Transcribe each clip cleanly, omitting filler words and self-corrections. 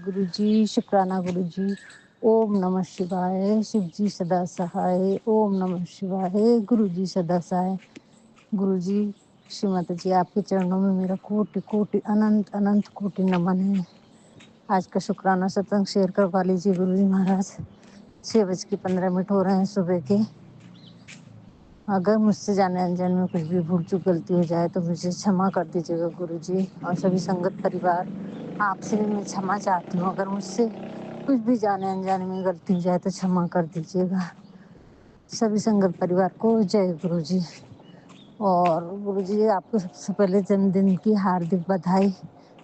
गुरुजी, शुक्राना गुरुजी। ओम नमः शिवाय, शिव जी सदा सहाय। ओम नमः शिवाय, गुरुजी सदा सहाय। गुरुजी, श्रीमाता जी आपके चरणों में मेरा कोटि कोटि अनंत अनंत कोटि नमन है। आज का शुक्राना सत्संग शेयर करवा लीजिए गुरुजी महाराज। 6:15 हो रहे हैं सुबह के। अगर मुझसे जाने अनजाने में कुछ भी भूल चूक गलती हो जाए तो मुझे क्षमा कर दीजिएगा गुरुजी। और सभी संगत परिवार आपसे भी मैं क्षमा चाहती हूँ। अगर मुझसे कुछ भी जाने अनजाने में गलती हो जाए तो क्षमा कर दीजिएगा। सभी संगत परिवार को जय गुरुजी। और गुरुजी, आपको सबसे पहले जन्मदिन की हार्दिक बधाई।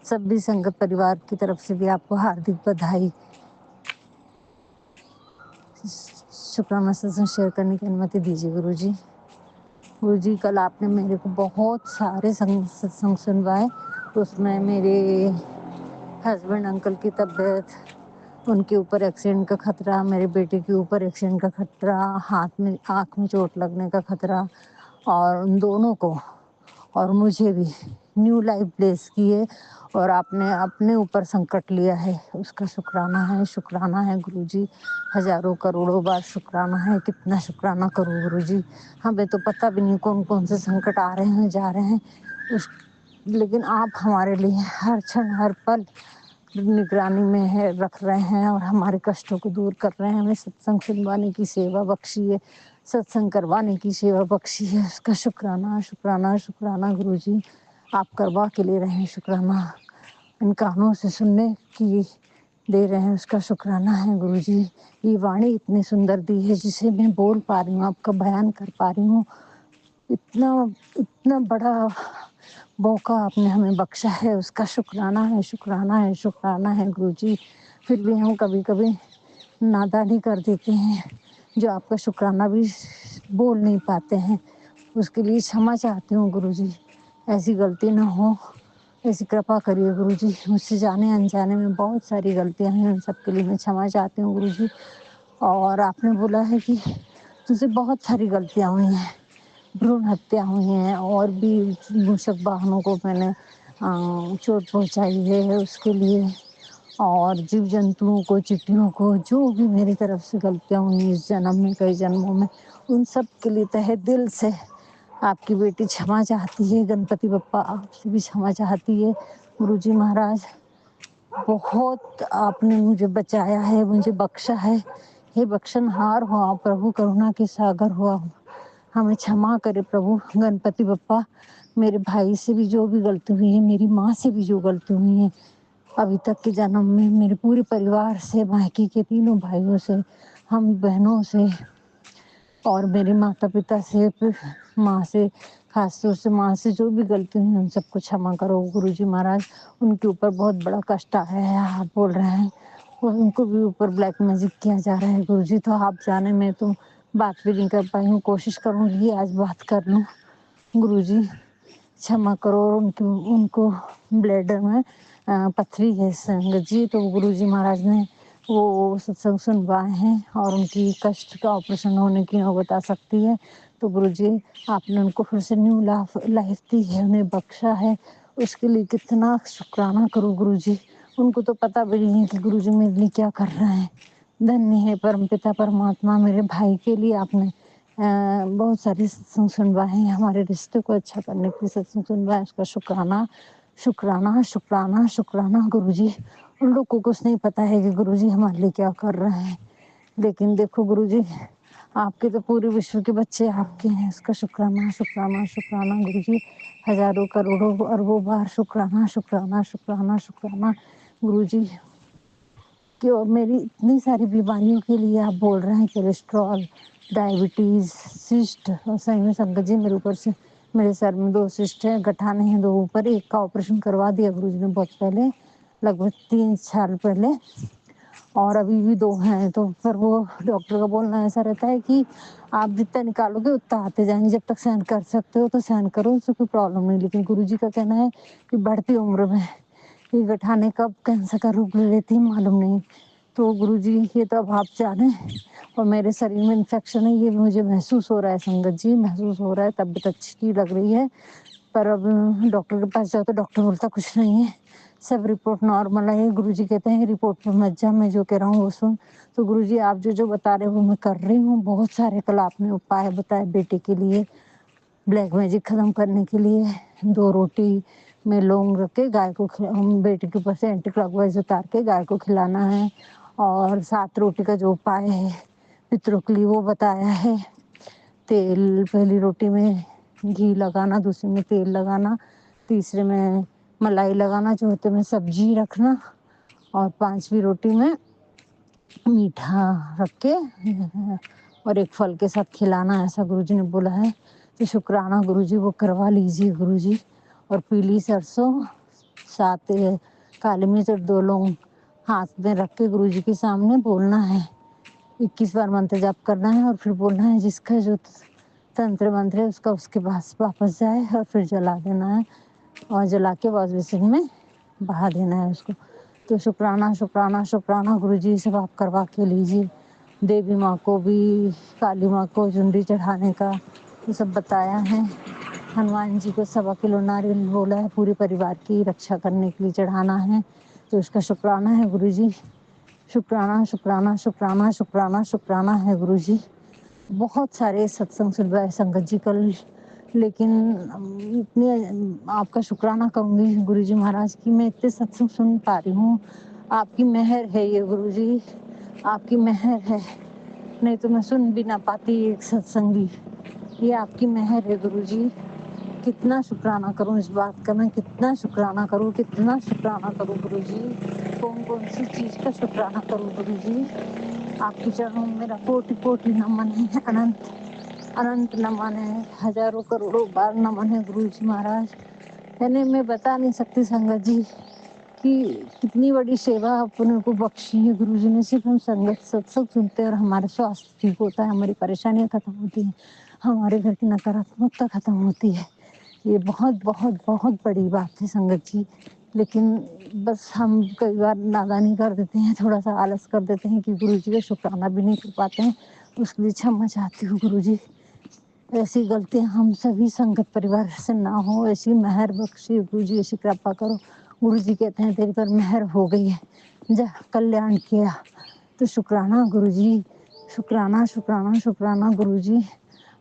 सभी संगत परिवार की तरफ से भी आपको हार्दिक बधाई। शुक्राना सत्संग शेयर करने की अनुमति दीजिए गुरुजी। गुरुजी, कल आपने मेरे को बहुत सारे सत्संग सुनवाए। उसमें मेरे हस्बैंड अंकल की तबीयत, उनके ऊपर एक्सीडेंट का खतरा, मेरे बेटे के ऊपर एक्सीडेंट का खतरा, हाथ में आँख में चोट लगने का खतरा, और उन दोनों को और मुझे भी न्यू लाइफ ब्लेस की है। और आपने अपने ऊपर संकट लिया है, उसका शुक्राना है गुरुजी। हजारों करोड़ों बार शुक्राना है। कितना शुक्राना करूँ गुरुजी। हमें तो पता भी नहीं कौन कौन से संकट आ रहे हैं जा रहे हैं लेकिन आप हमारे लिए हर क्षण हर पल निगरानी में है, रख रहे हैं और हमारे कष्टों को दूर कर रहे हैं। हमें सत्संग सुनवाने की सेवा बख्शी है, सत्संग करवाने की सेवा बख्शी है। उसका शुक्राना गुरुजी। आप करवा के ले रहे हैं शुक्राना, इन कानों से सुनने की दे रहे हैं, उसका शुक्राना है गुरुजी। ये वाणी इतनी सुंदर दी है जिसे मैं बोल पा रही हूँ, आपका बयान कर पा रही हूँ। इतना इतना बड़ा मौका आपने हमें बख्शा है, उसका शुक्राना है गुरुजी। फिर भी हम कभी कभी नादानी कर देते हैं, जो आपका शुक्राना भी बोल नहीं पाते हैं। उसके लिए क्षमा चाहती हूँ गुरुजी। ऐसी गलती ना हो, ऐसी कृपा करिए गुरुजी। मुझसे जाने अनजाने में बहुत सारी गलतियाँ हैं, उन सब के लिए मैं क्षमा चाहती हूँ गुरुजी। और आपने बोला है कि तुझसे बहुत सारी गलतियाँ हुई हैं, भ्रूण हत्या हुई हैं, और भी मूषक वाहनों को मैंने चोट पहुंचाई है उसके लिए, और जीव जंतुओं को, चींटियों को, जो भी मेरी तरफ से गलतियाँ हुई इस जन्म में, कई जन्मों में, उन सब के लिए तहे दिल से आपकी बेटी क्षमा चाहती है। गणपति बप्पा आपसे भी क्षमा चाहती है गुरुजी महाराज। बहुत आपने मुझे बचाया है, मुझे बख्शा है। हे बख्शनहार हो आप प्रभु, करुणा के सागर हो आप, हमें क्षमा करे प्रभु। गणपति बप्पा, मेरे भाई से भी जो भी गलती हुई है, मेरी माँ से भी जो गलती हुई है अभी तक के जन्म में, मेरे पूरे परिवार से, मायके के तीनों भाइयों से, हम बहनों से, और मेरे माता पिता से, माँ से, खास तौर से माँ से जो भी गलती हुई उन सबको क्षमा करो गुरुजी महाराज। उनके ऊपर बहुत बड़ा कष्ट आया है, आप बोल रहे हैं, और उनको भी ऊपर ब्लैक मैजिक किया जा रहा है गुरुजी। तो आप जाने, मैं तो बात भी नहीं कर पाई हूँ, कोशिश करूँगी आज बात कर लूँ गुरुजी। क्षमा करो। और उनको ब्लैडर में पथरी है संगत जी। तो गुरुजी महाराज ने वो सत्संग सुनवाए हैं और उनकी कष्ट का ऑपरेशन होने की नौबत आ सकती है। तो गुरुजी, आपने उनको फिर से न्यू लाइफ दी है, उन्हें बख्शा है, उसके लिए कितना शुक्राना करूँ गुरुजी। उनको तो पता भी नहीं है कि गुरुजी मेरे लिए क्या कर रहे हैं। धन्य है परमपिता परमात्मा, मेरे भाई के लिए आपने बहुत सारी सत्संग सुनवाए हैं, हमारे रिश्ते को अच्छा करने के लिए सत्संग सुनवाए। उसका शुक्राना गुरुजी। उन लोग को कुछ नहीं पता है कि गुरुजी हमारे लिए क्या कर रहे हैं, लेकिन देखो गुरुजी, आपके तो पूरे विश्व के बच्चे आपके हैं। इसका शुक्राना गुरुजी। हजारों करोड़ों अरबों बार शुक्राना गुरुजी। कि और मेरी इतनी सारी बीमारियों के लिए आप बोल रहे हैं, कोलेस्ट्रॉल, डायबिटीज़, सिस्ट, और सही में संगत जी मेरे ऊपर से, मेरे सर में 2 सिस्ट हैं, गठाने हैं 2 ऊपर। एक का ऑपरेशन करवा दिया गुरुजी ने बहुत पहले, लगभग 3 साल पहले, और अभी भी 2 हैं। तो फिर वो डॉक्टर का बोलना ऐसा रहता है कि आप जितना निकालोगे उतना आते जाएंगे, जब तक सहन कर सकते हो तो सहन करो, उससे कोई प्रॉब्लम नहीं। लेकिन गुरुजी का कहना है कि बढ़ती उम्र में ये गठाने कब कैंसर का रूप ले लेती है मालूम नहीं। तो गुरुजी, ये तो अब आप जाने, और मेरे शरीर में इन्फेक्शन है, ये मुझे महसूस हो रहा है संगत जी, महसूस हो रहा है। तबीयत अच्छी लग रही है, पर अब डॉक्टर के पास जाओ तो डॉक्टर बोलता कुछ नहीं है, सब रिपोर्ट नॉर्मल आई है। गुरुजी कहते हैं रिपोर्ट पे मत जा, मैं जो कह रहा हूँ वो सुन। तो गुरुजी आप जो-जो बता रहे हो वो मैं कर रही हूँ। बहुत सारे कल आपने उपाय बताए बेटे के लिए, ब्लैक मैजिक खत्म करने के लिए। 2 रोटी में लौंग रख के गाय को बेटे के ऊपर से एंटी क्लॉकवाइज उतार के गाय को खिलाना है, और 7 रोटी का जो उपाय है पितरों के लिए वो बताया है। तेल पहली रोटी में घी लगाना, दूसरे में तेल लगाना, तीसरे में मलाई लगाना, चौथे में सब्जी रखना और 5वीं रोटी में मीठा रख के और एक फल के साथ खिलाना, ऐसा गुरुजी ने बोला है। तो शुक्राना गुरुजी वो करवा लीजिए गुरुजी। और पीली सरसों, 7 काली मिर्च और 2 लौंग हाथ में रख के गुरुजी के सामने बोलना है। 21 बार मंत्र जाप करना है और फिर बोलना है जिसका जो तंत्र मंत्र है उसका उसके पास वापस जाए, और फिर जला देना है और जला के वॉश बेसिन में बहा देना है उसको। तो शुक्राना शुक्राना शुक्राना गुरुजी सब आप करवा के लीजिए। देवी माँ को भी, काली माँ को चुनरी चढ़ाने का ये सब बताया है। हनुमान जी को 1.25 किलो नारियल बोला है पूरे परिवार की रक्षा करने के लिए चढ़ाना है। तो उसका शुक्राना है गुरुजी। शुक्राना शुक्राना शुक्राना शुक्राना शुक्राना है गुरुजी। बहुत सारे सत्संग सुनवाए संगत जी कल, लेकिन इतने आपका शुक्राना करूँगी गुरुजी महाराज की, मैं इतने सत्संग सुन पा रही हूँ। आपकी मेहर है ये गुरुजी, आपकी मेहर है, नहीं तो मैं सुन भी ना पाती एक सत्संग भी। ये आपकी मेहर है गुरुजी। कितना शुक्राना करूँ इस बात का, मैं कितना शुक्राना करूँ, कितना शुक्राना करूँ गुरुजी। कौन-कौन सी चीज़ का शुक्राना करूँ गुरुजी। आपके चरणों में मेरा कोटि-कोटि नमन है, अनंत नमन है, हज़ारों करोड़ों बार नमन है गुरुजी महाराज। यानी मैं बता नहीं सकती संगत जी कि कितनी बड़ी सेवा अपने को बख्शी है गुरुजी ने। सिर्फ हम संगत सत्संग सुनते हैं और हमारा स्वास्थ्य ठीक होता है, हमारी परेशानियाँ खत्म होती हैं, हमारे घर की नकारात्मकता खत्म होती है। ये बहुत बहुत बहुत बड़ी बात है संगत जी। लेकिन बस हम कई बार नादानी कर देते हैं, थोड़ा सा आलस कर देते हैं कि गुरुजी का शुक्राना भी नहीं कर पाते हैं। उसके लिए क्षमा चाहती हूँ गुरुजी। ऐसी गलतियाँ हम सभी संगत परिवार से ना हो, ऐसी मेहर बख्शी गुरुजी, ऐसी कृपा करो। गुरुजी कहते हैं तेरे पर मेहर हो गई है, जा कल्याण किया। तो शुक्राना गुरुजी, शुक्राना शुक्राना शुक्राना गुरुजी।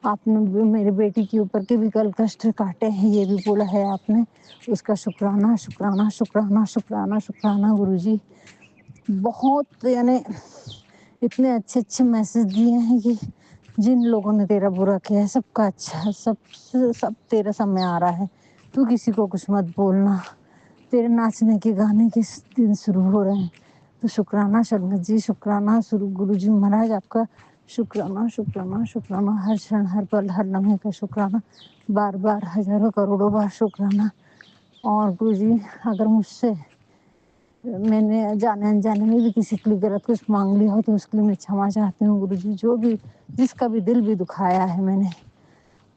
आपने भी मेरी बेटी के ऊपर के भी कल कष्ट काटे हैं, ये भी बोला है आपने। उसका शुक्राना शुक्राना शुक्राना शुक्राना शुक्राना गुरुजी। बहुत यानी इतने अच्छे-अच्छे मैसेज दिए हैं कि जिन लोगों ने तेरा बुरा किया है सबका अच्छा, सब तेरे सामने आ रहा है। तू किसी को कुछ मत बोलना। तेरे नाचने के गाने के दिन शुरू हो रहे हैं। तो शुक्राना संगत जी, शुक्राना शुरू गुरुजी महाराज आपका। शुक्राना शुक्राना शुक्राना, हर क्षण हर पल हर लम्हे का शुक्राना, बार-बार हज़ारों करोड़ों बार शुक्राना। और गुरुजी अगर मुझसे मैंने जाने-अनजाने में भी किसी के लिए गलत कुछ माँग लिया हो तो उसके लिए मैं क्षमा चाहती हूँ गुरुजी। जो भी जिसका भी दिल भी दुखाया है मैंने,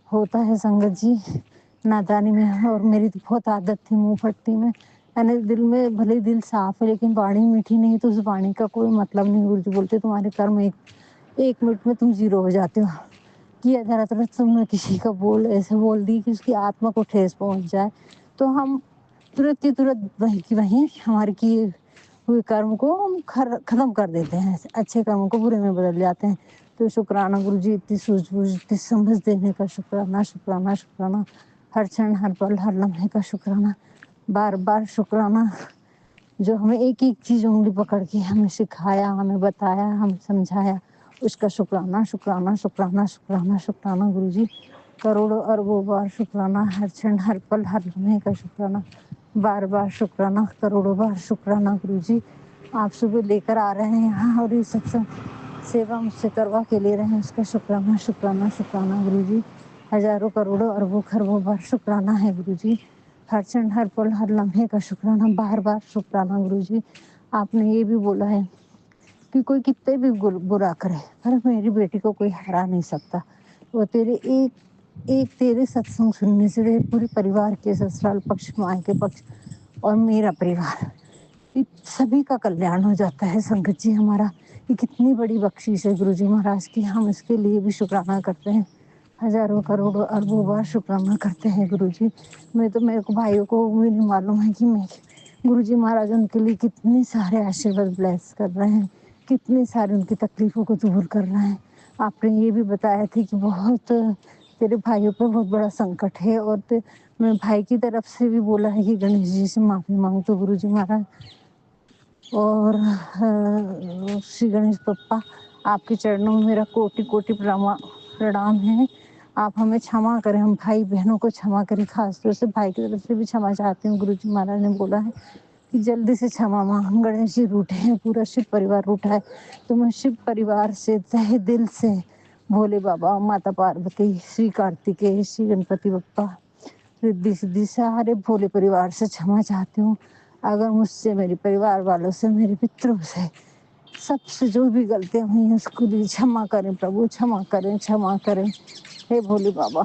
होता है संगत जी नादानी में। और मेरी तो बहुत आदत थी मुँह फटती में, यानी दिल में भले ही दिल साफ है लेकिन वाणी मीठी नहीं, तो उस वाणी का कोई मतलब नहीं। गुरुजी बोलते तुम्हारे कर्म एक मिनट में तुम ज़ीरो हो जाते हो। कि अगर तुरंत तुमने किसी का बोल ऐसे बोल दी कि उसकी आत्मा को ठेस पहुँच जाए, तो हम तुरंत ही तुरंत वहीं की वहीं हमारे किए हुए कर्म को हम खत्म कर देते हैं, अच्छे कर्मों को बुरे में बदल जाते हैं। तो शुक्राना गुरुजी, इतनी सूझबूझ इतनी समझ देने का शुक्राना शुक्राना शुक्राना, हर क्षण हर पल हर लम्हे का शुक्राना, बार बार शुक्राना। जो हमें एक एक चीज़ उंगली पकड़ के हमें सिखाया, हमें बताया, हमें समझाया, उसका शुक्राना शुक्राना शुक्राना शुक्राना शुक्राना गुरुजी। करोड़ों अरबों बार शुक्राना, हर क्षण हर पल हर लम्हे का शुक्राना, बार बार शुक्राना, करोड़ों बार शुक्राना गुरुजी। आप सुबह लेकर आ रहे हैं यहाँ और ये सत्संग सेवा मुझसे करवा के ले रहे हैं, उसका शुक्राना शुक्राना शुक्राना गुरुजी। हज़ारों करोड़ों अरबों खरबों बार शुक्राना है गुरुजी। हर क्षण हर पल हर लम्हे का शुक्राना, बार बार शुक्राना गुरुजी। आपने ये भी बोला है कि कोई कितने भी बुरा करे पर मेरी बेटी को कोई हरा नहीं सकता। वो तेरे एक तेरे सत्संग सुनने से तेरे पूरे परिवार के, ससुराल पक्ष, मायके पक्ष और मेरा परिवार, सभी का कल्याण हो जाता है संगत जी हमारा। ये कितनी बड़ी बख्शीश है गुरुजी महाराज की, हम इसके लिए भी शुक्राना करते हैं। हज़ारों करोड़ों अरबों बार शुक्राना करते हैं गुरुजी। मैं तो मेरे को भाइयों को भी नहीं मालूम है कि मैं गुरुजी महाराज उनके लिए कितने सारे आशीर्वाद ब्लेस कर रहे हैं, कितने सारे उनकी तकलीफ़ों को दूर कर रहे हैं। आपने ये भी बताया था कि बहुत तेरे भाइयों पर बहुत बड़ा संकट है और मैं भाई की तरफ से भी बोला है कि गणेश जी से माफ़ी माँगतो गुरुजी महाराज। और श्री गणेश बप्पा आपके चरणों में मेरा कोटि-कोटि प्रणाम है। आप हमें क्षमा करें, हम भाई-बहनों को क्षमा करें, ख़ास तौर से भाई की तरफ से भी क्षमा चाहती हूँ। गुरुजी महाराज ने बोला है कि जल्दी से क्षमा माँग। गणेश जी रूठे हैं, पूरा शिव परिवार रूठा है। तो मैं शिव परिवार से तहे दिल से भोले बाबा, माता पार्वती, श्री कार्तिकेय, श्री गणपति बप्पा, रिद्धि-सिद्धि सारे भोले परिवार से क्षमा चाहती हूँ। अगर मुझसे, मेरे परिवार वालों से, मेरे मित्रों से, सबसे जो भी गलतियाँ हुई हैं उसके लिए क्षमा करें प्रभु, क्षमा करें, क्षमा करें। हे भोले बाबा,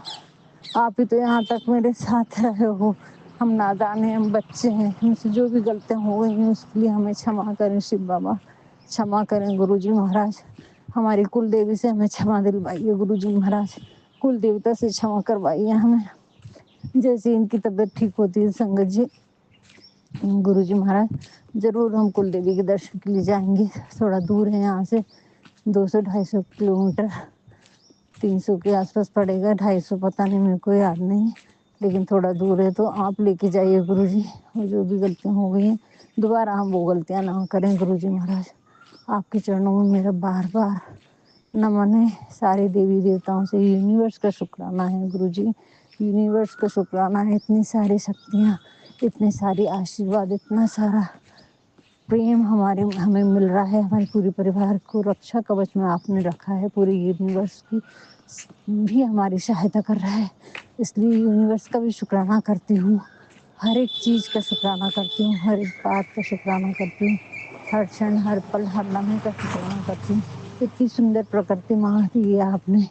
आप ही तो यहाँ तक मेरे साथ रहे हो। हम नादान हैं, हम बच्चे हैं, हमसे जो भी गलतियाँ हो गई हैं उसके लिए हमें क्षमा करें शिव बाबा, क्षमा करें गुरुजी महाराज। हमारी कुल देवी से हमें क्षमा दिलवाइए गुरुजी महाराज, कुल देवता से क्षमा करवाइए हमें। जैसे इनकी तबीयत ठीक होती है संगत जी, गुरुजी महाराज ज़रूर हम कुल देवी के दर्शन के लिए जाएंगे। थोड़ा दूर है यहाँ से, 200-250 किलोमीटर, 300 के आसपास पड़ेगा, 250 पता नहीं, मेरे को याद नहीं, लेकिन थोड़ा दूर है। तो आप लेके जाइए गुरुजी, और जो भी गलतियाँ हो गई हैं दोबारा हम वो गलतियाँ ना करें गुरुजी महाराज। आपके चरणों में मेरा बार बार नमन है। सारे देवी देवताओं से यूनिवर्स का शुक्राना है गुरुजी, यूनिवर्स का शुक्राना है। इतनी सारी शक्तियाँ, इतने सारे आशीर्वाद, इतना सारा प्रेम हमें मिल रहा है। हमारे पूरे परिवार को रक्षा कवच में आपने रखा है, पूरे यूनिवर्स की भी हमारी सहायता कर रहा है, इसलिए यूनिवर्स का भी शुक्राना करती हूँ। हर एक चीज़ का शुक्राना करती हूँ, हर एक बात का शुक्राना करती हूँ, हर क्षण, हर पल, हर लम्हे का शुक्राना करती हूँ। इतनी सुंदर प्रकृति माँ दी है आपने,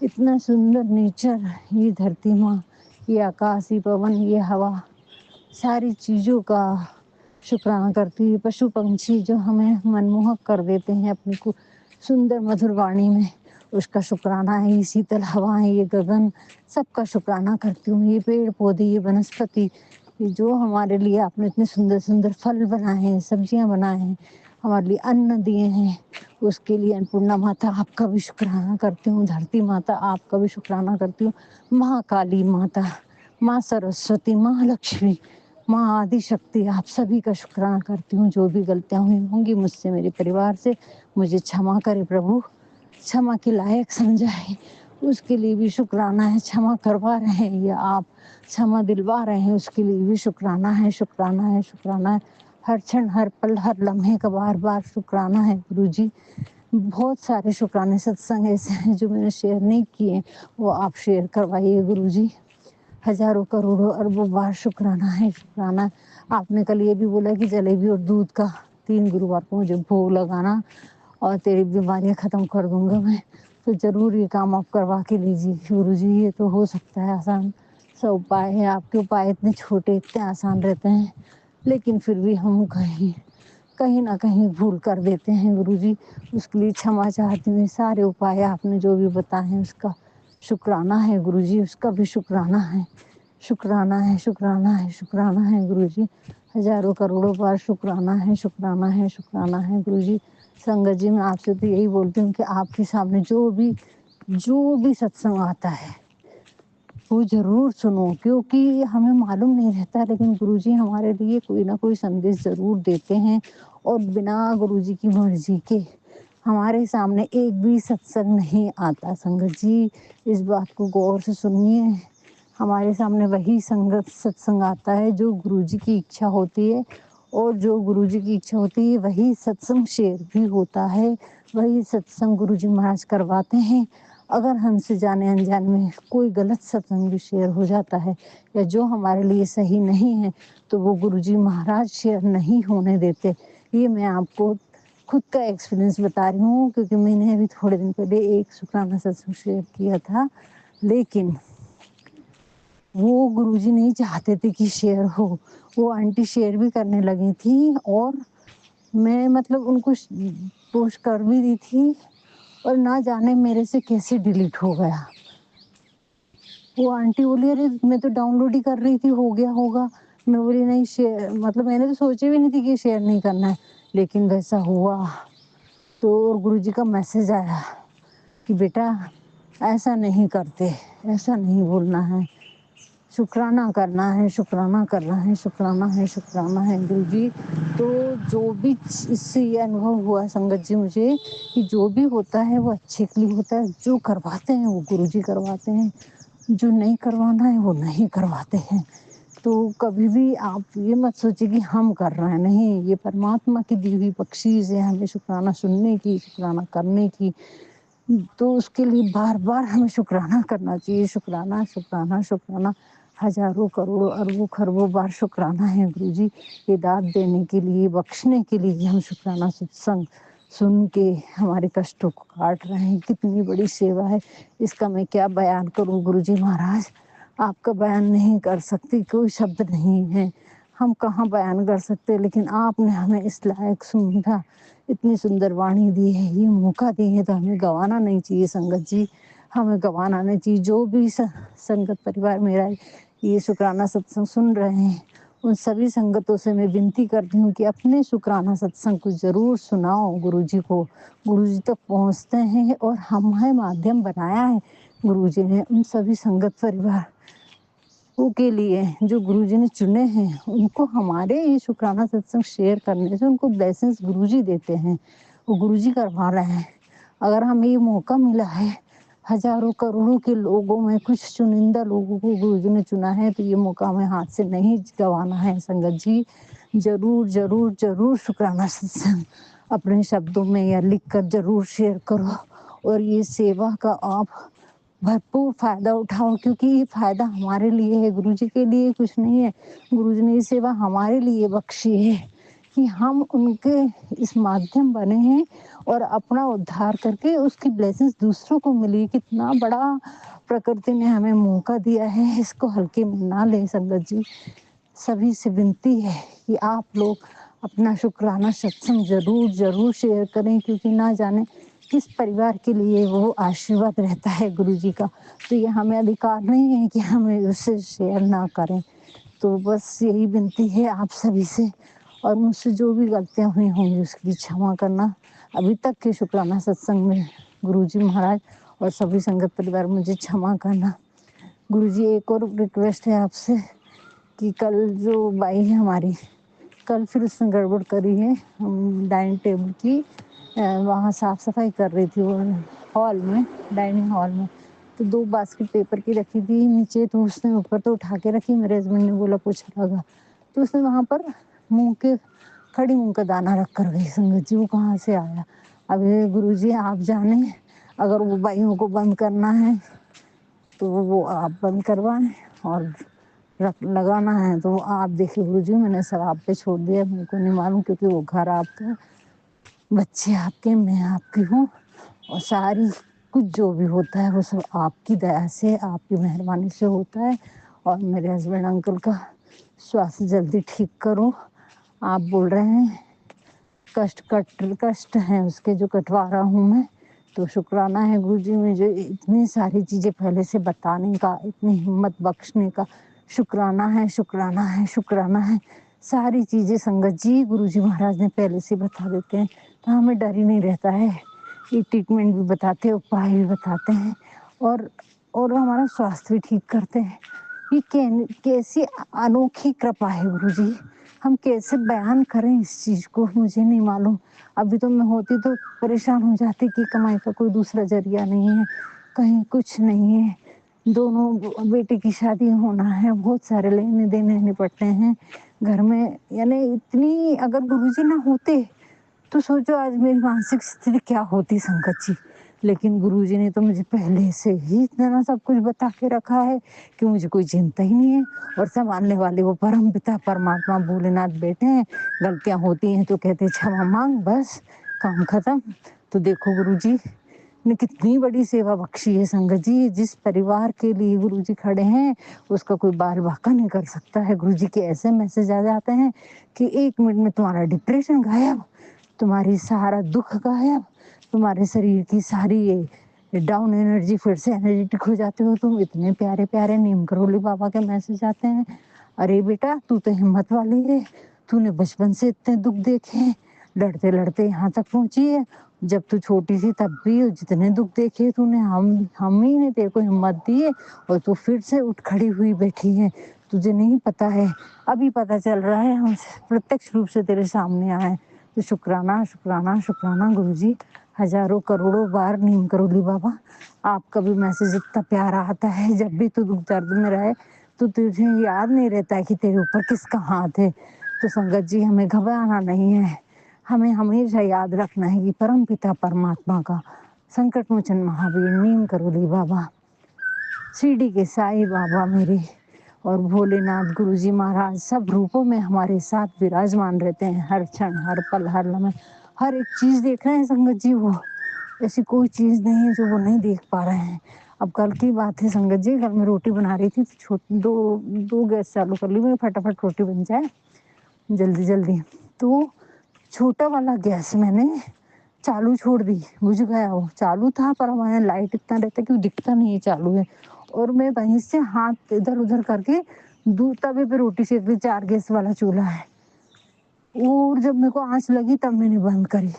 इतना सुंदर नेचर, ये धरती माँ, ये आकाश, ये पवन, ये हवा, सारी चीज़ों का शुक्राना करती है। पशु पंछी जो हमें मनमोहक कर देते हैं अपनी सुंदर मधुर वाणी में, उसका शुक्राना है। ये शीतल हवाएं, ये गगन, सबका शुक्राना करती हूँ। ये पेड़ पौधे, ये वनस्पति, ये जो हमारे लिए आपने इतने सुंदर सुंदर फल बनाए हैं, सब्जियां बनाए हैं, हमारे लिए अन्न दिए हैं, उसके लिए अन्नपूर्णा माता आपका भी शुक्राना करती हूँ। धरती माता आपका भी शुक्राना करती हूँ। महाकाली माता, माँ सरस्वती, माँ लक्ष्मी, माँ आदि शक्ति, आप सभी का शुक्राना करती हूँ। जो भी गलतियाँ हुई होंगी मुझसे, मेरे परिवार से, मुझे क्षमा करे प्रभु, क्षमा के लायक समझाए, उसके लिए भी शुक्राना है। क्षमा करवा रहे हैं ये आप, क्षमा दिलवा रहे हैं, उसके लिए भी शुक्राना है, शुक्राना है, शुक्राना है। हर क्षण, हर पल, हर लम्हे का बार बार शुक्राना है गुरुजी। बहुत सारे शुक्राने सत्संग ऐसे हैं जो मैंने शेयर नहीं किए, वो आप शेयर करवाइए गुरुजी। हज़ारों करोड़ों अरबों बार शुक्राना है, शुक्राना है। आपने कल ये भी बोला कि जलेबी और दूध का 3 गुरुवार को मुझे भोग लगाना और तेरी बीमारियाँ ख़त्म कर दूँगा मैं। तो ज़रूर ये काम आप करवा के लीजिए गुरुजी, ये तो हो सकता है आसान सा उपाय है। आपके उपाय इतने छोटे, इतने आसान रहते हैं, लेकिन फिर भी हम कहीं न कहीं भूल कर देते हैं गुरुजी। उसके लिए क्षमा चाहती हूँ। सारे उपाय आपने जो भी बताए हैं उसका शुक्राना है गुरुजी, उसका भी शुक्राना है, शुक्राना है, शुक्राना है, शुक्राना है गुरुजी। हज़ारों करोड़ों बार शुक्राना है, शुक्राना है, शुक्राना है गुरुजी। संगत जी, मैं आपसे तो यही बोलती हूँ कि आपके सामने जो भी सत्संग आता है वो ज़रूर सुनो, क्योंकि हमें मालूम नहीं रहता, लेकिन गुरुजी हमारे लिए कोई ना कोई संदेश ज़रूर देते हैं। और बिना गुरुजी की मर्ज़ी के हमारे सामने एक भी सत्संग नहीं आता। संगत जी, इस बात को गौर से सुनिए। हमारे सामने वही सत्संग आता है जो गुरुजी की इच्छा होती है, और जो गुरुजी की इच्छा होती है वही सत्संग शेयर भी होता है, वही सत्संग गुरुजी महाराज करवाते हैं। अगर हमसे जाने अनजाने में कोई गलत सत्संग भी शेयर हो जाता है या जो हमारे लिए सही नहीं है, तो वो गुरुजी महाराज शेयर नहीं होने देते। ये मैं आपको खुद का एक्सपीरियंस बता रही हूँ, क्योंकि मैंने अभी थोड़े दिन पहले एक शुक्राना सत्संग शेयर किया था, लेकिन वो गुरुजी नहीं चाहते थे कि शेयर हो। वो आंटी शेयर भी करने लगी थी और मैं मतलब उनको पोस्ट कर भी दी थी, और ना जाने मेरे से कैसे डिलीट हो गया। वो आंटी बोली, अरे मैं तो डाउनलोड ही कर रही थी, हो गया होगा। मैं बोली नहीं शेयर, मतलब मैंने तो सोची भी नहीं थी कि शेयर नहीं करना है, लेकिन वैसा हुआ। तो और गुरुजी का मैसेज आया कि बेटा ऐसा नहीं करते, ऐसा नहीं बोलना है, शुक्राना करना है, शुक्राना करना है, शुक्राना है, शुक्राना है गुरुजी। तो जो भी इससे ये अनुभव हुआ संगत जी मुझे, कि जो भी होता है वो अच्छे के लिए होता है। जो करवाते हैं वो गुरुजी करवाते हैं, जो नहीं करवाना है वो नहीं करवाते हैं। तो कभी भी आप ये मत सोचिए कि हम कर रहे हैं, नहीं, ये परमात्मा की दी हुई बख्शीश है हमें शुक्राना सुनने की, शुक्राना करने की। तो उसके लिए बार-बार हमें शुक्राना करना चाहिए, शुक्राना, शुक्राना, शुक्राना। हज़ारों, करोड़ों, अरबों, खरबों बार शुक्राना है गुरुजी, ये दात देने के लिए, बख्शने के लिए। हम शुक्राना सत्संग सुन के हमारे कष्टों को काट रहे हैं। कितनी बड़ी सेवा है, इसका मैं क्या बयान करूँ गुरुजी महाराज। आपका बयान नहीं कर सकती, कोई शब्द नहीं है। हम कहाँ बयान कर सकते हैं, लेकिन आपने हमें इस लायक समझा, इतनी सुंदर वाणी दी है, ये मौका दी है, तो हमें गँवाना नहीं चाहिए संगत जी, हमें गँवाना नहीं चाहिए। जो भी संगत परिवार मेरा ये शुक्राना सत्संग सुन रहे हैं, उन सभी संगतों से मैं विनती करती हूँ कि अपने शुक्राना सत्संग को ज़रूर सुनाओ गुरुजी को। गुरुजी तक पहुँचते हैं और हमें माध्यम बनाया है गुरुजी ने, उन सभी संगत परिवार के लिए जो गुरुजी ने चुने हैं, उनको हमारे ये शुक्राना सत्संग शेयर करने से उनको ब्लेसिंग्स गुरुजी देते हैं, वो गुरुजी करवा रहे हैं। अगर हमें ये मौका मिला है, हज़ारों करोड़ों के लोगों में कुछ चुनिंदा लोगों को गुरुजी ने चुना है, तो ये मौका हमें हाथ से नहीं गँवाना है संगत जी। ज़रूर, ज़रूर, ज़रूर शुक्राना सत्संग अपने शब्दों में या लिख कर ज़रूर शेयर करो और ये सेवा का आप भरपूर फ़ायदा उठाओ, क्योंकि ये फ़ायदा हमारे लिए है, गुरुजी के लिए कुछ नहीं है। गुरुजी ने ये सेवा हमारे लिए बख्शी है कि हम उनके इस माध्यम बने हैं और अपना उद्धार करके उसकी ब्लेसिंग्स दूसरों को मिली। कितना बड़ा प्रकृति ने हमें मौका दिया है, इसको हल्के में ना लें संगत जी। सभी से विनती है कि आप लोग अपना शुक्राना सत्संग ज़रूर, ज़रूर शेयर करें, क्योंकि ना जाने किस परिवार के लिए वो आशीर्वाद रहता है गुरुजी का। तो ये हमें अधिकार नहीं है कि हमें उसे शेयर ना करें। तो बस यही विनती है आप सभी से, और मुझसे जो भी गलतियाँ हुई होंगी उसकी क्षमा करना। अभी तक के शुक्राना सत्संग में गुरुजी महाराज और सभी संगत परिवार मुझे क्षमा करना। गुरुजी एक और रिक्वेस्ट है आपसे कि कल जो बाई है हमारी, कल फिर उसने गड़बड़ करी है। हम डाइनिंग टेबल की वहाँ साफ सफाई कर रही थी, वो हॉल में, डाइनिंग हॉल में। तो 2 बास्केट पेपर की रखी थी नीचे, तो उसने ऊपर तो उठा के रखी, मेरे हस्बैंड ने बोला पोछा लगा, तो उसने वहाँ पर खड़ी मूँग का दाना रख कर गई संगत जी, वो कहाँ से आया। अब ये गुरुजी आप जाने, अगर वो बाइयों को बंद करना है तो वो आप बंद करवाएं, और लगाना है तो आप देखिए गुरुजी, मैंने सब आप पे छोड़ दिया, मेरे को नहीं मालूम, क्योंकि वो घर आपका, बच्चे आपके, मैं आपकी हूँ, और सारी कुछ जो भी होता है वो सब आपकी दया से, आपकी मेहरबानी से होता है। और मेरे हस्बैंड अंकल का स्वास्थ्य जल्दी ठीक करो। आप बोल रहे हैं कष्ट हैं उसके जो कटवा रहा हूँ मैं, तो शुक्राना है गुरुजी मुझे इतनी सारी चीज़ें पहले से बताने का, इतनी हिम्मत बख्शने का। शुक्राना है, शुक्राना है, शुक्राना है। सारी चीज़ें संगत जी गुरुजी महाराज ने पहले से बता देते हैं, तो हमें डर ही नहीं रहता है। ये ट्रीटमेंट भी बताते हैं, उपाय भी बताते हैं, और हमारा स्वास्थ्य भी ठीक करते हैं। ये कैसी अनोखी कृपा है गुरुजी, हम कैसे बयान करें इस चीज़ को, मुझे नहीं मालूम। अभी तो मैं होती तो परेशान हो जाती कि कमाई का कोई दूसरा ज़रिया नहीं है, कहीं कुछ नहीं है, दोनों बेटे की शादी होना है, बहुत सारे लेने-देने निपटने हैं घर में। यानी इतनी, अगर गुरुजी ना होते तो सोचो आज मेरी मानसिक स्थिति क्या होती संगत जी। लेकिन गुरुजी ने तो मुझे पहले से ही इतना सब कुछ बता के रखा है कि मुझे कोई चिंता ही नहीं है, और संभालने वाले वो परमपिता परमात्मा भोलेनाथ बैठे हैं। गलतियां होती हैं तो कहते हैं क्षमा मांग, बस काम खत्म। तो देखो गुरुजी ने कितनी बड़ी सेवा बख्शी है संगत जी। जिस परिवार के लिए गुरुजी खड़े हैं उसका कोई बाल बाका नहीं कर सकता है। गुरुजी के ऐसे मैसेज आ जाते हैं कि 1 मिनट में तुम्हारा डिप्रेशन गायब, तुम्हारी सारा दुख गायब, तुम्हारे शरीर की सारी ये डाउन एनर्जी फिर से एनर्जेटिक हो जाते हो तुम। इतने प्यारे प्यारे नीम करोली बाबा के मैसेज आते हैं, अरे बेटा, तू तो हिम्मत वाली है, तूने बचपन से इतने दुख देखे हैं, लड़ते-लड़ते यहाँ तक पहुँची है। जब तू छोटी थी तब भी जितने दुख देखे तूने, हम ही ने तेरे को हिम्मत दी है और तू फिर से उठ खड़ी हुई बैठी है। तुझे नहीं पता है, अभी पता चल रहा है, हम प्रत्यक्ष रूप से तेरे सामने आए। तो शुक्राना, शुक्राना, शुक्राना गुरुजी। हज़ारों करोड़ों बार नीम करोली बाबा, आपका भी मैसेज इतना प्यारा आता है। जब भी तू दुख दर्द में रहे तो तुझे याद नहीं रहता है कि तेरे ऊपर किसका हाथ है। तो संगत जी, हमें घबराना नहीं है, हमें हमेशा याद रखना है कि परम पिता परमात्मा का, संकट मोचन महावीर, नीम करोली बाबा, शिरडी के साईं बाबा मेरे और भोलेनाथ गुरुजी महाराज सब रूपों में हमारे साथ विराजमान रहते हैं। हर क्षण, हर पल, हर लम्हे, हर एक चीज देख रहे हैं संगत जी। वो ऐसी कोई चीज नहीं है जो वो नहीं देख पा रहे हैं। अब कल की बात है संगत जी, कल मैं रोटी बना रही थी तो छोटी दो गैस चालू कर ली, मेरी फटाफट रोटी बन जाए जल्दी जल्दी। तो छोटा वाला गैस मैंने चालू छोड़ दी, बुझ गया। वो चालू था पर हमारे लाइट इतना रहता है कि वो दिखता नहीं है चालू है। और मैं वहीं से हाथ इधर उधर करके दूर तवे पे रोटी सेक रही, 4 गैस वाला चूल्हा है। और जब मेरे को आँच लगी तब मैंने बंद करी।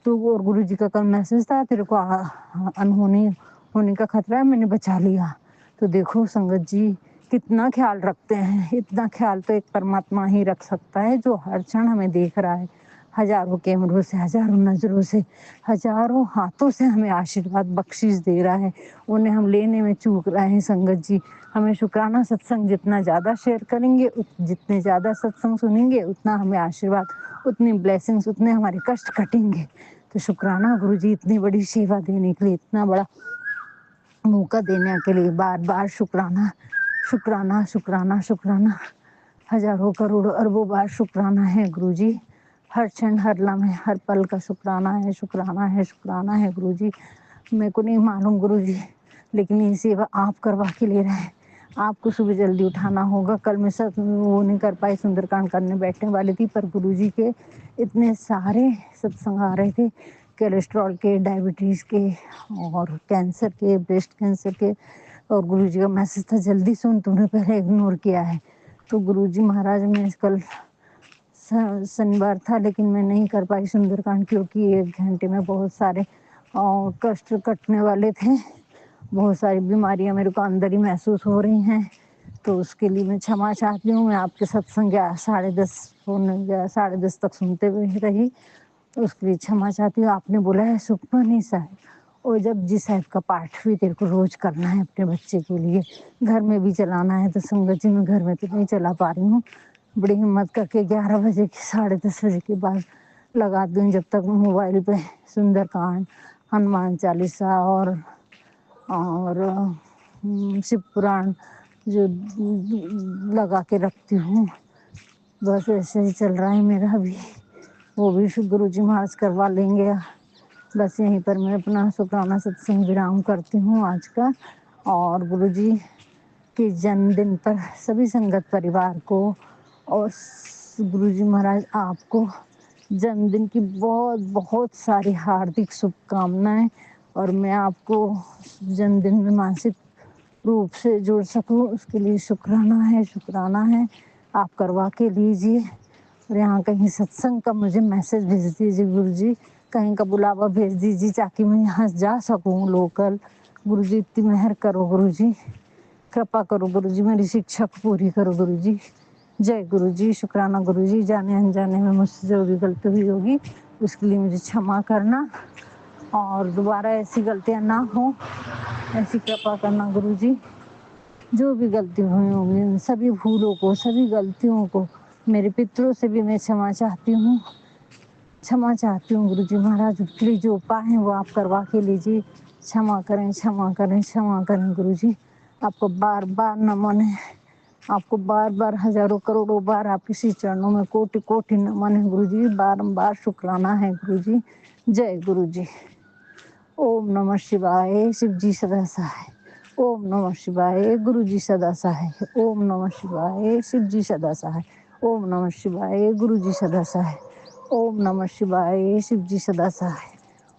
तो वो और गुरुजी का कल मैसेज था, तेरे को अनहोनी होने का खतरा है, मैंने बचा लिया। तो देखो संगत जी, कितना ख्याल रखते हैं। इतना ख्याल तो एक परमात्मा ही रख सकता है जो हर क्षण हमें देख रहा है, हजारों कैमरों से, हजारों नजरों से, हजारों हाथों से हमें आशीर्वाद बख्शीश दे रहा है। उन्हें हम लेने में चूक रहे हैं संगत जी। हमें शुक्राना सत्संग जितना ज़्यादा शेयर करेंगे, जितने ज़्यादा सत्संग सुनेंगे, उतना हमें आशीर्वाद, उतनी ब्लेसिंग्स, उतने हमारे कष्ट कटेंगे। तो शुक्राना गुरुजी, इतनी बड़ी सेवा देने के लिए, इतना बड़ा मौका देने के लिए बार बार शुक्राना, शुक्राना, शुक्राना, शुक्राना। हजारों करोड़ों अरबों बार शुक्राना है गुरुजी। हर क्षण, हर लम्हे, हर पल का शुक्राना है, शुक्राना है, शुक्राना है गुरुजी। मेरे को नहीं मालूम गुरुजी, लेकिन ये सेवा आप करवा के ले रहे हैं। आपको सुबह जल्दी उठाना होगा। कल मैं सब वो नहीं कर पाई, सुंदरकांड करने बैठने वाली थी, पर गुरुजी के इतने सारे सत्संग आ रहे थे, कोलेस्ट्रॉल के, डायबिटीज़ के और कैंसर के, ब्रेस्ट कैंसर के। और गुरुजी का मैसेज था जल्दी सुन, तूने पहले इग्नोर किया है। तो गुरुजी महाराज, मैं कल शनिवार था लेकिन मैं नहीं कर पाई सुंदरकांड, क्योंकि 1 घंटे में बहुत सारे कष्ट कटने वाले थे। बहुत सारी बीमारियां मेरे को अंदर ही महसूस हो रही हैं। तो उसके लिए मैं क्षमा चाहती हूँ। मैं आपके सत्संग 10:30 तक सुनते हुए रही, तो उसके लिए क्षमा चाहती हूँ। आपने बोला है सुखमनी साहिब और जपजी साहिब का पाठ भी तेरे को रोज करना है अपने बच्चे के लिए, घर में भी चलाना है। तो संगत जी, मैं घर में तो नहीं चला पा रही हूँ, बड़ी हिम्मत करके 11 बजे की 10:30 बजे के बाद लगा दूँ, जब तक मोबाइल पे सुंदरकांड, हनुमान चालीसा और शिव पुराण जो लगा के रखती हूँ। बस ऐसे ही चल रहा है मेरा भी। वो भी गुरु जी महाराज करवा लेंगे। बस यहीं पर मैं अपना शुक्राना सत्संग विराम करती हूँ आज का। और गुरु जी के जन्मदिन पर सभी संगत परिवार को और गुरु जी महाराज आपको जन्मदिन की बहुत बहुत सारी हार्दिक शुभकामनाएं। और मैं आपको जन्मदिन में मानसिक रूप से जोड़ सकूं, उसके लिए शुक्राना है, शुक्राना है। आप करवा के लीजिए। और यहाँ कहीं सत्संग का मुझे मैसेज भेज दीजिए गुरु जी, कहीं का बुलावा भेज दीजिए ताकि मैं यहाँ जा सकूँ लोकल। गुरु जी इतनी मेहर करो गुरु जी, कृपा करो गुरु जी, मेरी शिक्षा को पूरी करो गुरु जी। जय गुरु जी। शुक्राना गुरु जी। जाने अनजाने में मुझसे जो भी गलती हुई होगी उसके लिए मुझे क्षमा करना और दोबारा ऐसी गलतियाँ ना हो, ऐसी कृपा करना गुरु जी। जो भी गलती हुई होंगी उन सभी भूलों को, सभी गलतियों को मेरे पितरों से भी मैं क्षमा चाहती हूँ, क्षमा चाहती हूँ गुरु जी महाराज। उसके लिए जो उपाय हैं वो आप करवा के लीजिए। क्षमा करें, क्षमा करें, क्षमा करें गुरु जी। आपको बार बार नमन है, आपको बार बार हजारों करोड़ों बार आपके श्री चरणों में कोटि कोटि नमन है गुरु जी। बारंबार शुक्राना है गुरु जी। जय गुरु जी। ओम नमः शिवाय। शिव जी सदा सहाय। ओम नमः शिवाय। गुरु जी सदा सहाय। ओम नमः शिवाय। शिव जी सदा सहाय। ओम नमः शिवाय। गुरु जी सदा सहाय। ओम नमः शिवाय। शिव जी सदा सहाय।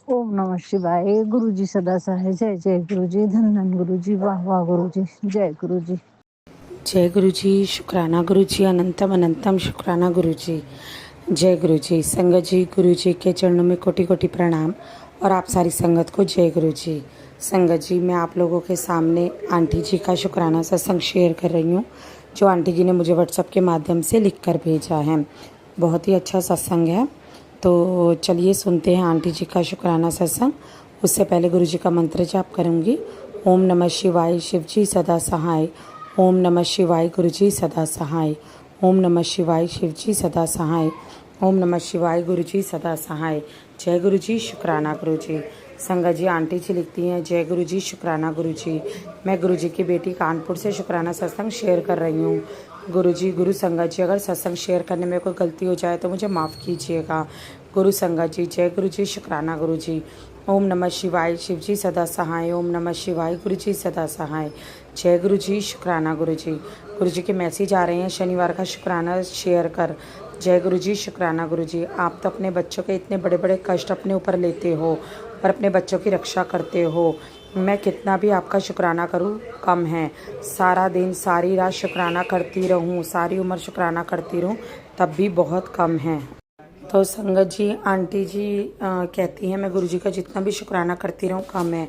ओम नमः शिवाय। गुरु जी सदा सहाय। जय जय गुरु जी। धन धन गुरु जी। वाह वाह गुरु जी। जय गुरु जी। जय गुरु जी, शुक्राना गुरु जी, अनंतम अनंतम शुक्राना गुरु जी। जय गुरु जी। संगत जी, गुरु जी के चरणों में कोटि कोटि प्रणाम और आप सारी संगत को जय गुरु जी। संगत जी, मैं आप लोगों के सामने आंटी जी का शुक्राना सत्संग शेयर कर रही हूँ, जो आंटी जी ने मुझे व्हाट्सएप के माध्यम से लिख कर भेजा है। बहुत ही अच्छा सत्संग है, तो चलिए सुनते हैं आंटी जी का शुक्राना सत्संग। उससे पहले गुरु जी का मंत्र जाप करूँगी। ओम नमः शिवाय, शिव जी सदा सहाय। ओम नमः शिवाय, गुरु जी सदा सहाय। ओम नमः शिवाय, शिव जी सदा सहाय। ओम नमः शिवाय, गुरु जी सदा सहाय। जय गुरु जी, शुक्राना गुरु जी। संगत जी, आंटी जी लिखती हैं, जय गुरु जी, शुक्राना गुरु जी। मैं गुरु जी की बेटी कानपुर से शुक्राना सत्संग शेयर कर रही हूँ। गुरु जी, गुरु संगत जी, अगर सत्संग शेयर करने में कोई गलती हो जाए तो मुझे माफ़ कीजिएगा। गुरु संगत जी, जय गुरु जी, शुक्राना गुरु जी। ओम नमः शिवाय, शिव जी सदा सहाय। ओम नमः शिवाय, गुरु जी सदा सहाय। जय गुरु जी, शुक्राना गुरु जी। गुरु जी के मैसेज आ रहे हैं, शनिवार का शुक्राना शेयर कर। जय गुरु जी, शुक्राना गुरु जी। आप तो अपने बच्चों के इतने बड़े बड़े कष्ट अपने ऊपर लेते हो और अपने बच्चों की रक्षा करते हो। मैं कितना भी आपका शुक्राना करूं कम है। सारा दिन सारी रात शुक्राना करती रहूं, सारी उम्र शुक्राना करती रहूं, तब भी बहुत कम है। तो संगत जी, आंटी जी कहती हैं, मैं गुरु जी का जितना भी शुक्राना करती रहूं कम है।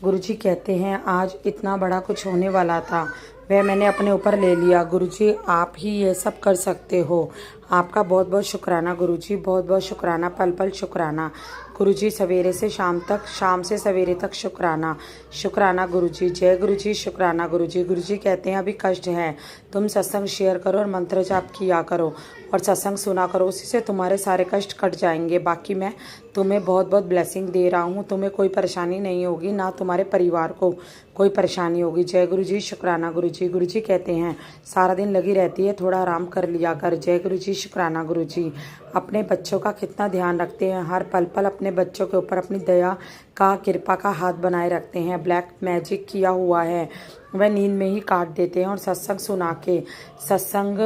गुरु जी कहते हैं, आज इतना बड़ा कुछ होने वाला था, वह मैंने अपने ऊपर ले लिया। गुरु जी, आप ही ये सब कर सकते हो। आपका बहुत बहुत शुक्राना गुरु जी, बहुत बहुत शुक्राना, पल पल शुक्राना। गुरु जी, सवेरे से शाम तक, शाम से सवेरे तक शुक्राना, शुक्राना गुरु जी। जय गुरु जी, शुक्राना गुरु जी। गुरु जी कहते हैं, अभी कष्ट है, तुम सत्संग शेयर करो और मंत्र जाप किया करो और सत्संग सुना करो, उसी से तुम्हारे सारे कष्ट कट जाएंगे। बाकी मैं तुम्हें बहुत बहुत ब्लेसिंग दे रहा हूँ, तुम्हें कोई परेशानी नहीं होगी, ना तुम्हारे परिवार को कोई परेशानी होगी। जय गुरु जी, शुक्राना गुरु जी। गुरु जी कहते हैं, सारा दिन लगी रहती है, थोड़ा आराम कर लिया कर। जय गुरु जी, शुक्राना गुरु जी। अपने बच्चों का कितना ध्यान रखते हैं, हर पल पल अपने बच्चों के ऊपर अपनी दया का, कृपा का हाथ बनाए रखते हैं। ब्लैक मैजिक किया हुआ है, वह नींद में ही काट देते हैं और सत्संग सुना के, सत्संग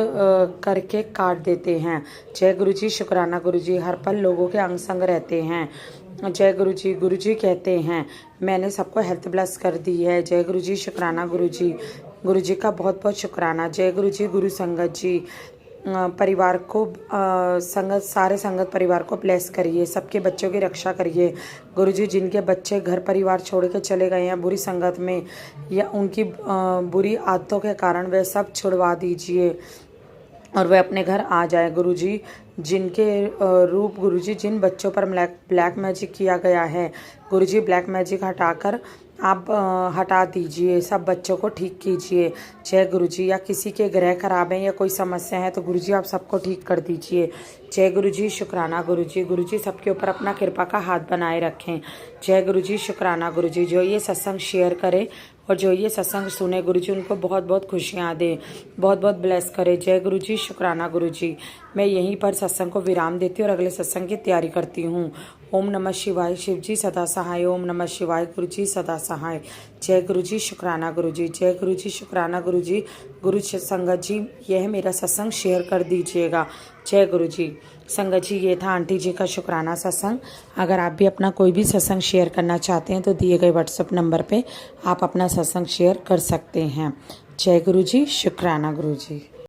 करके काट देते हैं। जय गुरु जी, शुक्राना गुरु जी। हर पल लोगों के अंग संग रहते हैं। जय गुरु जी। गुरु जी कहते हैं, मैंने सबको हेल्थ ब्लेस कर दी है। जय गुरु जी, शुक्राना गुरु जी। गुरु जी का बहुत बहुत शुक्राना। जय गुरु जी, गुरु संगत जी। परिवार को संगत, सारे संगत परिवार को ब्लेस करिए, सबके बच्चों की रक्षा करिए। गुरु जी, जिनके बच्चे घर परिवार छोड़ के चले गए हैं बुरी संगत में या उनकी बुरी आदतों के कारण, वे सब छुड़वा दीजिए और वे अपने घर आ जाए। गुरु जी, जिनके रूप, गुरु जी जिन बच्चों पर ब्लैक मैजिक किया गया है, गुरु जी ब्लैक मैजिक हटाकर आप हटा दीजिए, सब बच्चों को ठीक कीजिए। जय गुरु जी। या किसी के ग्रह खराब हैं या कोई समस्या है तो गुरु जी आप सबको ठीक कर दीजिए। जय गुरु जी, शुक्राना गुरु जी। गुरु जी सबके ऊपर अपना कृपा का हाथ बनाए रखें। जय गुरु जी, शुक्राना गुरु जी। जो ये सत्संग शेयर करे और जो ये सत्संग सुने, गुरु जी उनको बहुत बहुत खुशियाँ दे, बहुत बहुत ब्लेस करे। जय गुरु जी, शुक्राना गुरु जी। मैं यहीं पर सत्संग को विराम देती हूँ और अगले सत्संग की तैयारी करती हूँ। ओम नमः शिवाय, शिव जी सदा सहाय। ओम नमः शिवाय, गुरु जी सदा सहाय। जय गुरु जी, शुक्राना गुरु जी। जय गुरु जी, शुक्राना गुरु जी। गुरु संगत जी, यह मेरा सत्संग शेयर कर दीजिएगा। जय गुरु जी। संगत जी, ये था आंटी जी का शुक्राना सत्संग। अगर आप भी अपना कोई भी सत्संग शेयर करना चाहते हैं तो दिए गए व्हाट्सएप नंबर पे आप अपना सत्संग शेयर कर सकते हैं। जय गुरु जी, शुक्राना गुरु जी।